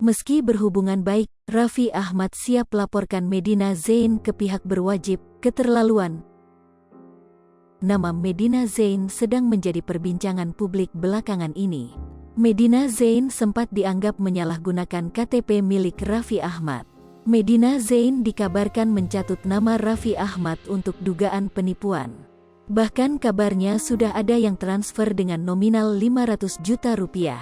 Meski berhubungan baik, Raffi Ahmad siap laporkan Medina Zain ke pihak berwajib. Keterlaluan. Nama Medina Zain sedang menjadi perbincangan publik belakangan ini. Medina Zain sempat dianggap menyalahgunakan KTP milik Raffi Ahmad. Medina Zain dikabarkan mencatut nama Raffi Ahmad untuk dugaan penipuan. Bahkan kabarnya sudah ada yang transfer dengan nominal 500 juta rupiah.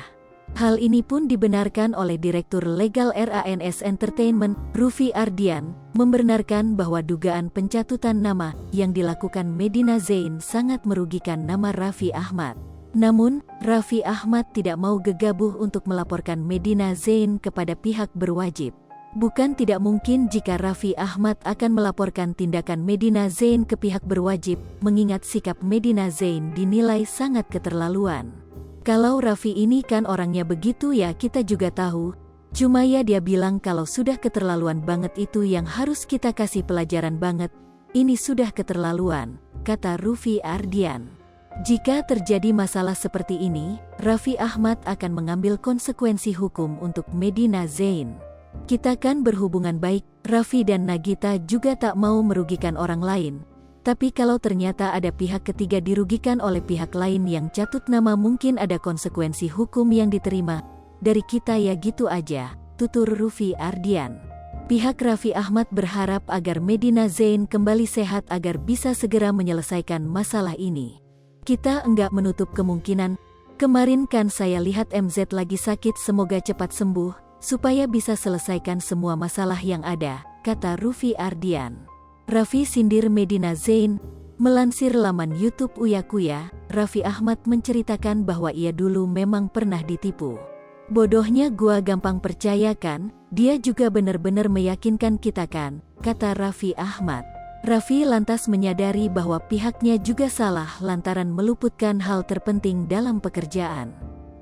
Hal ini pun dibenarkan oleh Direktur Legal RANS Entertainment, Rufi Ardian, membenarkan bahwa dugaan pencatutan nama yang dilakukan Medina Zain sangat merugikan nama Raffi Ahmad. Namun, Raffi Ahmad tidak mau gegabah untuk melaporkan Medina Zain kepada pihak berwajib. Bukan tidak mungkin jika Raffi Ahmad akan melaporkan tindakan Medina Zain ke pihak berwajib, mengingat sikap Medina Zain dinilai sangat keterlaluan. Kalau Raffi ini kan orangnya begitu ya, kita juga tahu. Cuma ya dia bilang kalau sudah keterlaluan banget itu yang harus kita kasih pelajaran banget. Ini sudah keterlaluan, kata Rufi Ardian. Jika terjadi masalah seperti ini, Raffi Ahmad akan mengambil konsekuensi hukum untuk Medina Zain. Kita kan berhubungan baik, Raffi dan Nagita juga tak mau merugikan orang lain. Tapi kalau ternyata ada pihak ketiga dirugikan oleh pihak lain yang catut nama, mungkin ada konsekuensi hukum yang diterima. Dari kita ya gitu aja, tutur Rufi Ardian. Pihak Raffi Ahmad berharap agar Medina Zain kembali sehat agar bisa segera menyelesaikan masalah ini. Kita enggak menutup kemungkinan, kemarin kan saya lihat MZ lagi sakit, semoga cepat sembuh, supaya bisa selesaikan semua masalah yang ada, kata Rufi Ardian. Raffi sindir Medina Zain. Melansir laman YouTube Uyakuya, Raffi Ahmad menceritakan bahwa ia dulu memang pernah ditipu. Bodohnya gua gampang percaya kan, dia juga benar-benar meyakinkan kita kan, kata Raffi Ahmad. Raffi lantas menyadari bahwa pihaknya juga salah lantaran meluputkan hal terpenting dalam pekerjaan.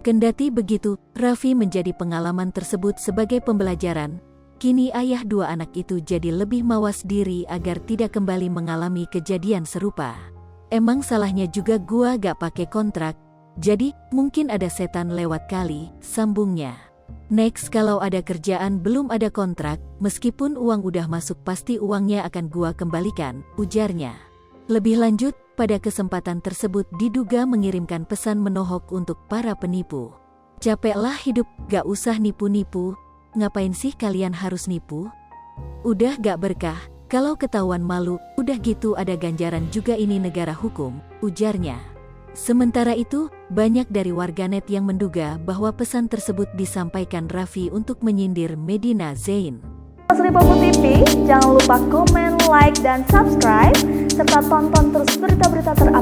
Kendati begitu, Raffi menjadi pengalaman tersebut sebagai pembelajaran. Kini ayah dua anak itu jadi lebih mawas diri agar tidak kembali mengalami kejadian serupa. Emang salahnya juga gua gak pakai kontrak, jadi mungkin ada setan lewat kali, sambungnya. Next, kalau ada kerjaan belum ada kontrak, meskipun uang udah masuk pasti uangnya akan gua kembalikan, ujarnya. Lebih lanjut, pada kesempatan tersebut diduga mengirimkan pesan menohok untuk para penipu. Capeklah hidup, gak usah nipu-nipu. Ngapain sih kalian harus nipu? Udah gak berkah, kalau ketahuan malu, udah gitu ada ganjaran juga, ini negara hukum, ujarnya. Sementara itu, banyak dari warganet yang menduga bahwa pesan tersebut disampaikan Raffi untuk menyindir Medina Zain. Asli Popo TV, jangan lupa komen, like, dan subscribe, serta tonton terus berita-berita terupdate